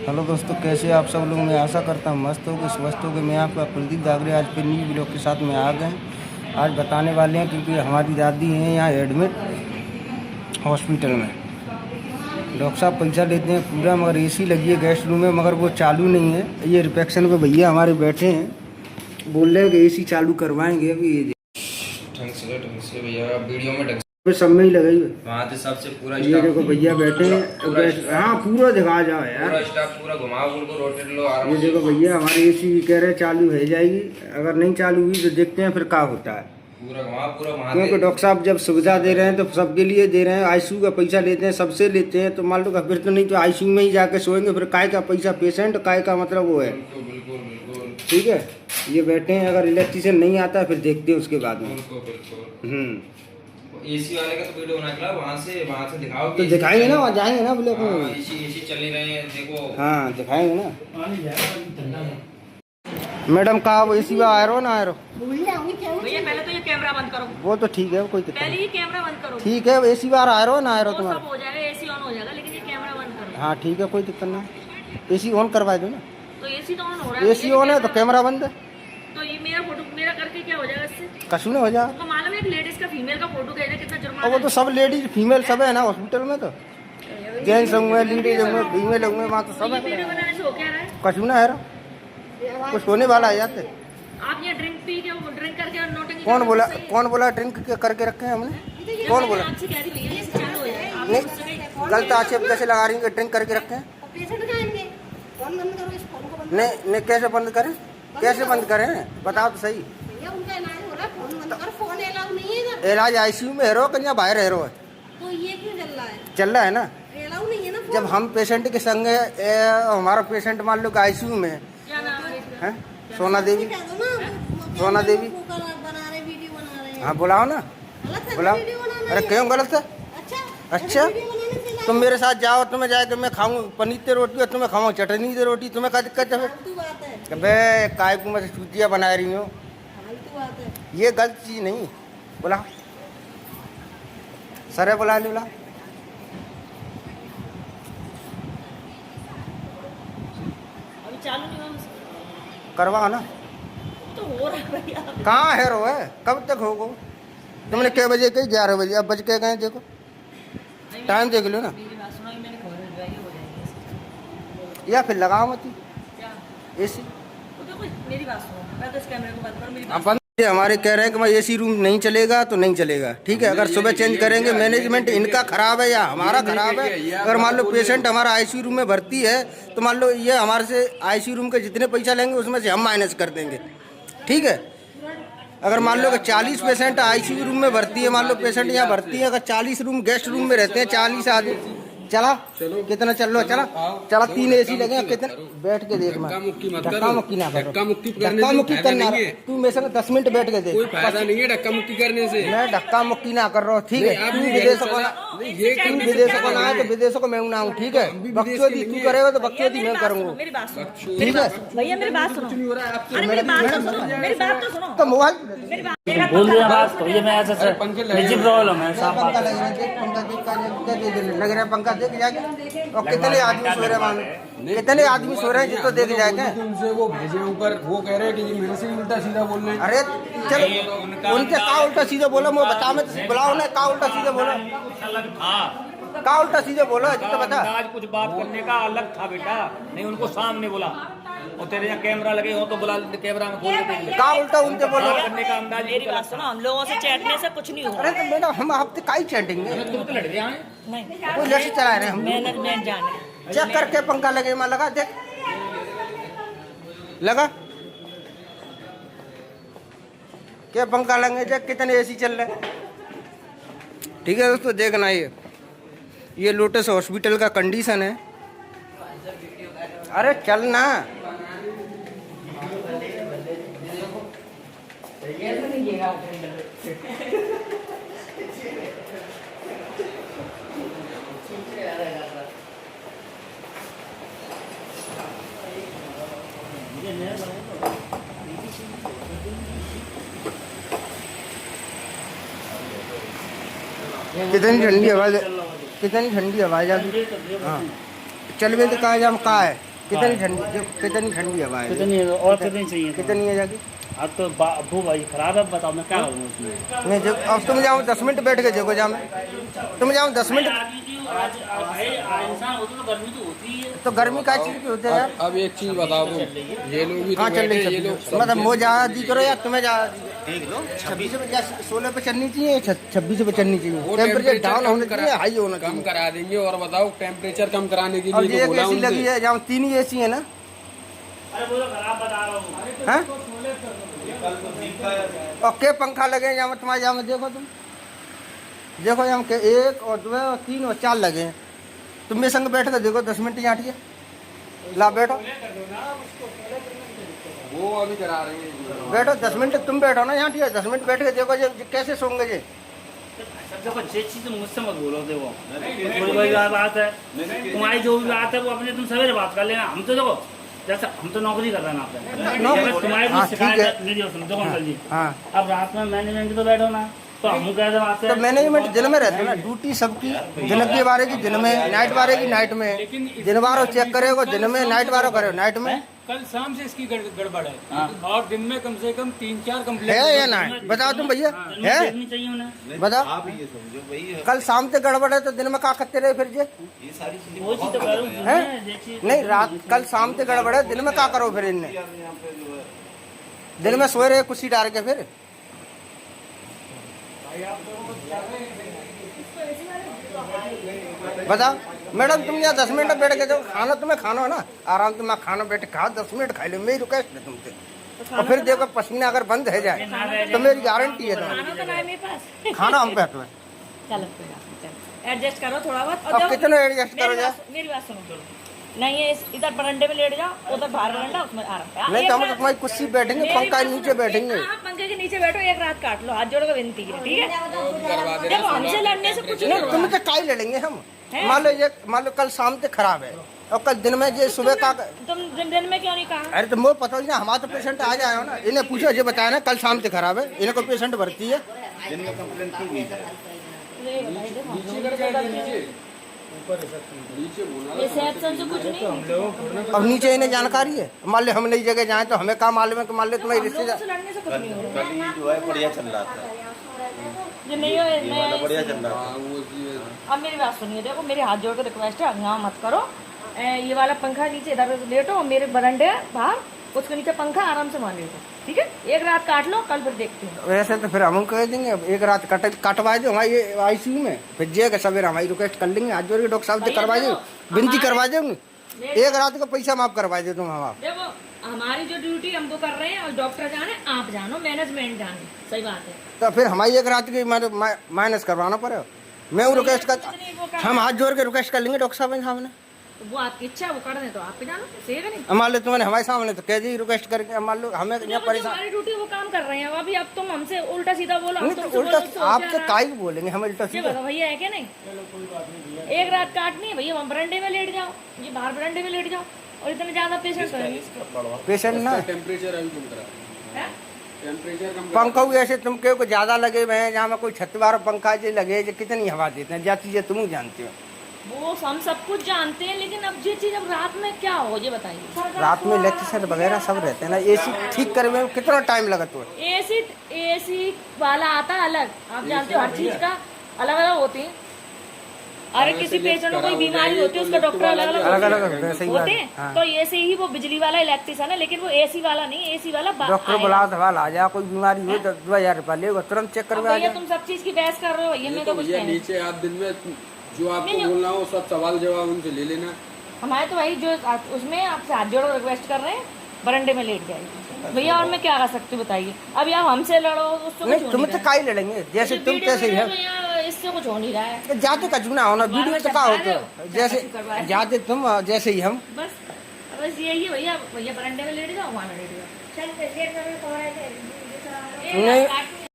Hello दोस्तों, कैसे आप सब लोग। मैं आशा करता हूँ मस्त हो गए, स्वस्थ हो गए। मैं आपका कुलदीप दागरे आज फिर न्यू ब्लॉग के साथ में आ गए। आज बताने वाले हैं क्योंकि हमारी दादी हैं यहाँ एडमिट हॉस्पिटल में। डॉक्टर साहब पैसा लेते हैं पूरा, मगर एसी लगी है गेस्ट रूम में, मगर वो चालू नहीं है। ये रिसेप्शन पे भैया हमारे बैठे हैं, बोल रहे हैं कि एसी चालू करवाएंगे। अभी ये ढंग से भैया वीडियो में ढंग सब में ही लगाई है। वहाँ से सबसे पूरा ये देखो भैया बैठे हैं। हाँ पूरा दिखा जाओ यार, पूरा स्टाफ पूरा घुमाओ, उनको रोटेट लो आराम ये से। देखो भैया हमारी एसी कह रहे चालू हो जाएगी, अगर नहीं चालू हुई तो देखते हैं फिर क्या होता है। पूरा घुमाओ, पूरा वहाँ क्योंकि डॉक्टर साहब जब सुविधा दे रहे हैं तो सबके लिए दे रहे हैं। आईसीयू का पैसा लेते हैं, सबसे लेते हैं, तो मान लो फिर तो नहीं तो आईसीयू में ही जाके सोएंगे, फिर काय का पैसा पेशेंट, काय का मतलब वो है। बिल्कुल बिल्कुल बिल्कुल ठीक है, ये बैठे हैं, अगर इलेक्ट्रिशियन नहीं आता फिर देखते हैं उसके बाद में। बिल्कुल एसी वाले का तो वीडियो बना के वहाँ से दिखाओ तो दिखाएंगे ना, वहाँ जाएंगे ना बोले हाँ, एसी चल ही रहे हैं देखो। हाँ दिखाएंगे ना। मैडम कहा वो एसी में आ रहा हो ना आ रहा हो। भैया पहले तो ये कैमरा बंद करो। वो तो ठीक है, कोई दिक्कत पहले नहीं। ही कैमरा बंद करो। ठीक है, एसी बार आ रहा हो ना आ रहा हो वो तुम्हारा। सब हो जाएगा, एसी ऑन हो जाएगा, लेकिन ये कैमरा बंद करो। हाँ ठीक है, कोई दिक्कत नहीं। एसी ऑन करवा दो ना। तो एसी तो ऑन हो रहा है। एसी ऑन है तो कैमरा बंद है, तो ये मेरा करके क्या हो जाएगा इससे? कशू नहीं हो जाए। तो मालूम है एक लेडीज का फीमेल का फोटो भेजा, कितना और जुर्माना वो तो सब लेडीज फीमेल सब है ना हॉस्पिटल में, तो जेंट्स होंगे, लेडीज होंगे, फीमेल होंगे, वहाँ तो सब ये है। वीडियो बनाने से हो क्या रहा है? कशू ना है रहा, कुछ होने वाला है जाते। आप ये ड्रिंक पी के ड्रिंक करके और नोटिंग कौन बोला ड्रिंक करके रखे हैं हमने? कौन बोला? आपसे कह रही भैया ये चालू हो जाए। आप नहीं, गलत आक्षेप कैसे लगा रही है? ड्रिंक करके रखे हैं? फोन बंद करो, इस फोन को बंद नहीं, कैसे बंद करें? कैसे बंद करें बताओ तो सही। भैया, उनका इलाज हो रहा है, फोन बंद करो। फोन अलाउ नहीं है इधर। इलाज आईसीयू में है रो कन्या बाहर है रो है? तो ये क्यों चल रहा है? चल रहा है ना। अलाउ नहीं है ना फोन। जब हम पेशेंट के संग हमारा पेशेंट मान लो आईसीयू में क्या नाम है इसका? है, सोना देवी। कह दो ना, सोना देवी। बना रहे, वीडियो बना रहे हैं। हाँ बुलाओ ना, गलत है बुलाओ। वीडियो बनाना। अरे क्यों गलत है? अच्छा, वीडियो बनाने से तुम मेरे साथ जाओ, तुम्हें जाके मैं खाऊं पनीर की रोटी और तुम्हें खाऊं चटनी की रोटी, तुम्हें क्या दिक्कत है? फालतू बात है। बे काय को मैं चूतिया बना रही हूँ, फालतू बात है। ये गलत चीज नहीं। बोला सर बुला ली, बोला अभी चालू नहीं हुआ मुझसे। करवाओ ना। तो हो रहा है भैया। कहाँ है रो है, कब तक होगा? तुमने कै बजे कही? 11 बजे, अब बज के गए, देखो टाइम देख लो ना। मेरी बात सुनो, मैंने खबर भिजवाई है, हो जाएगी। या फिर लगाओ मत क्या? एसी। तो देखो मेरी बात सुनो, मैं तो इस कैमरे को बंद करो, मेरी अब बात बंद हमारे कह रहे हैं कि मैं एसी रूम नहीं चलेगा तो नहीं चलेगा। ठीक है, अगर सुबह चेंज करेंगे, मैनेजमेंट इनका खराब है या हमारा खराब है? अगर मान लो पेशेंट हमारा आईसीयू रूम में भर्ती है तो मान लो ये हमारे से आईसीयू रूम के जितने पैसा लेंगे उसमें से हम माइनस कर देंगे। ठीक है, अगर मान लो कि 40 पेशेंट आईसीयू रूम में भर्ती है, मान लो पेशेंट यहाँ भर्ती है, अगर 40 रूम गेस्ट रूम में रहते हैं, 40 आदमी, चला कितना चल लो, चला 3 एसी लगे, कितने बैठ के देख। मैं धक्का मुक्की ना करो, धक्का मुक्की करना। तू मेरे संग 10 मिनट बैठ के देख, कोई फायदा नहीं है धक्का मुक्की करने से। मैं धक्का मुक्की ना कर रहा हूँ। ठीक है, तू विदेशों को ना है तो विदेशों को मैं ना हूँ। ठीक है, बख्शोदी तू करेगा तो बख्शोदी मैं करूँगा। मेरी बात सुनो, ठीक है, भैया मेरी बात सुनो। अरे मेरी बात तो सुनो, मेरी बात तो सुनो। तो मोबाइल मेरी बात बोल दिया बात तो ये मैं ऐसा सर निजी प्रॉब्लम है साहब। पंखा लग रहा है, लग रहा है पंखा देख जाके। और कितने आदमी सो रहे हैं, कितने आदमी सो रहे हैं जिसको देख जाएगा। उनसे वो भेजे ऊपर, वो कह रहे हैं कि ये मेरे से ही उल्टा सीधा बोल रहे हैं। अरे चलो उनके का उल्टा सीधे बोलो, मैं बता, मैं बुलाओ ना का उल्टा सीधे बोलो, का उल्टा सीधे बोलो तो बता। आज कुछ बात करने का अलग था बेटा, नहीं उनको सामने बोला, और तेरे यहाँ कैमरा लगे हो तो बुला, कैमरा में खोल के का उल्टा उनके बोलो करने का अंदाज। मेरी बात सुनो, हम लोगों से चैटने से कुछ नहीं होगा। अरे तो मैडम हम आपसे का ही चैटेंगे, तुम तो लड़ गया है। नहीं, कोई लक्ष्य चला रहे हैं हम। मैनेजमेंट जाने। चेक करके पंखा लगे, मैं लगा देख, लगा क्या पंखा लगे, देख कितने एसी चल रहे हैं। ठीक है दोस्तों, देखना ये लोटस हॉस्पिटल का कंडीशन है। अरे चलना, कितनी ठंडी आवाज, कितनी ठंडी आवाज आ रही। हाँ चल भी तो कहा जाम कहा है। कितनी ठंडी, देखो कितनी ठंडी हवा है, कितनी और कितनी चाहिए? कितनी है जाके? अब तो अबू भाई खराब है, बताओ मैं क्या करूँ उसमें? नहीं, अब तुम जाओ 10 मिनट बैठ के देखो, जाओ तुम जाओ 10 मिनट। इंसान होता तो गर्मी तो होती ही है। तो गर्मी का चीज की होती है यार। अब एक चीज बताओ, ये लोग भी हाँ तो चल बैठे, रही ये लोग सब मतलब मुझे दी करो यार, तुम्हें जा 16 पे चलनी चाहिए, 26 पे चलनी चाहिए, वो टेम्परेचर डाउन होना कम चाहिए, हाई होना कम चाहिए। करा देंगे। और बताओ टेम्परेचर कम कराने के और लिए ये तो एक बोला एसी लगी उनसे। है, जहाँ 3 ही एसी है ना। अरे वो तो खराब बता रहा हूँ। हैं? और के पंखा लगे हैं यहाँ तुम्हारे, यहाँ देखो तुम देखो यहाँ के 1 और 2 और 3 और 4 लगे हैं। तुम मेरे संग बैठ कर देखो 10 मिनट यहाँ हटिए, ला बैठो वो अभी करा रहे हैं। बैठो 10 मिनट तुम बैठो ना यहाँ हटिए, 10 मिनट बैठ के देखो ये कैसे सोंगे ये। देखो ये चीज मुझसे मत बोलो, देखो कोई कोई बात है, तुम्हारी जो भी बात है वो अपने तुम सवेरे बात कर लेना। हम तो देखो जैसा हम तो नौकरी कर रहे हैं आप, नौकरी- तुम्हारी हाँ, कुछ ठीक शिकायत है। है मेरी सुनो, देखो अंकल जी हाँ अब रात में मैनेजमेंट तो बैठो ना, तो हम कैसे बात तो है? मैनेजमेंट दिन में रहते हैं ना, ड्यूटी सबकी दिन के बारे की दिन में, नाइट बारे की नाइट में, दिन बारो चेक करेगा दिन में, नाइट बारो करे नाइट में। कल शाम से इसकी गड़बड़ है हाँ। और दिन में कम से कम 3-4 कंप्लेंट है या ना है? बताओ तुम भैया, है देखनी चाहिए उन्हें। बताओ। कल शाम से गड़बड़ है तो दिन में क्या करते रहे फिर ये? वो चीज तो करूँ हैं? नहीं, रात कल शाम से गड़बड़ है, दिन में क्या करो फिर इनने? दिन में सोए रहे कुर्सी डाल के फिर। बताओ मैडम, तुम यहाँ 10 मिनट बैठ के जाओ, खाना तुम्हें खाना हो ना, आराम से मैं खाना बैठ खा 10 मिनट खा लो, मेरी रिक्वेस्ट है तुमसे। और फिर देखो पसीना अगर बंद है जाए तो मेरी गारंटी है तुम्हारी। खाना तो ना है मेरे पास। खाना हम पे हटो है। चलो कोई बात नहीं, चलो एडजस्ट करो थोड़ा बहुत। अब देखो, कितने एडजस्ट करो जाए? मेरी बात सुनो, नहीं है इधर बरंडे में लेट जाओ, उधर बाहर बरंडा उसमें आराम। नहीं तो हम तो तुम्हारी कुर्सी बैठेंगे, पंखा नीचे बैठेंगे। हाँ, पंखे के नीचे बैठो, एक रात काट लो, हाथ जोड़ के विनती है, ठीक है? देखो हमसे लड़ने से कुछ नहीं नहीं, होगा। तुमसे काई लड़ेंगे हम। हैं? मान लो कल शाम से खराब है और कल दिन में ये सुबह का। तुम दिन में क्यों नहीं कहा? अरे तो मुझे पता ही ना, हमारा तो पेशेंट आ जाए हो ना, इन्हें पूछो, ये बताया ना कल शाम से खराब है, इन्हें कोई पेशेंट भर्ती है। रिसेप्शन से कुछ नहीं, अब नीचे इन्हें जानकारी है, मान लो हम नई जगह जाए तो हमें क्या मालूम है कि मान लो तुम्हारी हम लोगों रिश्तेदार। से लड़ने से कुछ नहीं होगा। कल ही जो है बढ़िया चल रहा था, जो नहीं हो ये वाला बढ़िया चल रहा था। हाँ, वो चीज़- अब मेरी बात सुनिए, देखो मेरे हाथ जोड़ के रिक्वेस्ट है, यहाँ मत करो। ये वाला पंखा नीचे इधर लेटो और मेरे बरंडे है बाहर, उसके नीचे पंखा आराम से मान लेटो, ठीक है? एक रात काट लो, कल फिर देखते हैं। वैसे तो फिर हम कह देंगे अब एक रात कटवा दो हमारी ICU में, फिर जे सवेरे हमारी रिक्वेस्ट कर लेंगे, आज जोड़ के डॉक्टर साहब से करवा दो, विनती करवा देंगे, एक रात का पैसा माफ करवा दे तुम। हम आप देखो हमारी जो ड्यूटी हम तो कर रहे हैं, और डॉक्टर जाने, आप जानो, मैनेजमेंट जाने, सही बात है। तो फिर हमारी एक रात की माइनस करवाना पड़ेगा। मैं वो रिक्वेस्ट कर, हम हाथ जोड़ के रिक्वेस्ट कर लेंगे डॉक्टर साहब के सामने। तो वो आपकी इच्छा है, वो कर दें तो आप पे जानो, सही है कि नहीं? मान लो तुमने हमारे सामने तो कह दी रिक्वेस्ट करके, मान लो हमें यहाँ देखो, जो परेशान। हमारी ड्यूटी वो काम कर रहे हैं, अभी अब तुम हमसे उल्टा सीधा बोलो, हम नहीं तुमसे तो उल्टा बोलो, उससे आपसे होशियार काई बोलेंगे हम उल्टा ये सीधा। बताओ भैया है क्या नहीं? एक रात काटनी है भैया, हम बरंडे में लेट जाओ, ये बाहर बरंडे में लेट जाओ, और इतने ज्यादा पेशेंट करेंगे। पेशेंट ना टेम्परेचर अभी कम करा, हैं? टेम्परेचर कम पंखा भी ऐसे तुम कहो ज्यादा लगे हुए हैं, जहाँ में कोई छतवार पंखा जो लगे जो कितनी हवा देते हैं, ज्यादा चीजें तुम जानते हो। वो हम सब कुछ जानते हैं, लेकिन अब ये चीज अब रात में क्या हो, ये बताइए। रात में इलेक्ट्रिसिटी वगैरह सब रहते हैं ना, AC ठीक करे में कितना टाइम लगता है? एसी वाला आता है अलग, आप जानते हो हर चीज का अलग अलग होती है। अरे किसी पेशेंट को कोई बीमारी होती है, उसका डॉक्टर अलग अलग-अलग अलग होते हैं, सही बात होते है, हैं। हाँ। तो ऐसे ही वो बिजली वाला इलेक्ट्रिशियन है, लेकिन वो एसी वाला नहीं, एसी वाला डॉक्टर बुलाओ तो आ जाए, कोई बीमारी हो तो 2000 रुपया लेगा, तुरंत चेक करवा भैया जाए। तुम सब चीज की बहस कर रहे हो, ये ये मैं तो तो कुछ भैया नहीं। नीचे आप दिन में जो आपको नहीं, बोलना हो सब सवाल जवाब उनसे ले लेना। हमारे तो भाई जो उसमें आपसे हाथ जोड़ो रिक्वेस्ट कर रहे हैं, बरंडे में लेट जाइए भैया, और मैं क्या कर सकती हूँ बताइए? अभी आप हमसे लड़ो, उससे नहीं कुछ हो तुम नहीं तो रहा काई लड़ेंगे, जैसे है। तुम वीडियो तैसे ही है। भैया, इससे कुछ हो नहीं रहा है, जाते का चुना होना, वीडियो तो का होता है, जैसे जाते तुम जैसे ही हम। बस बस यही है भैया, भैया बरंडे में लेट जाओ, वहाँ लेट जाओ। नहीं। चल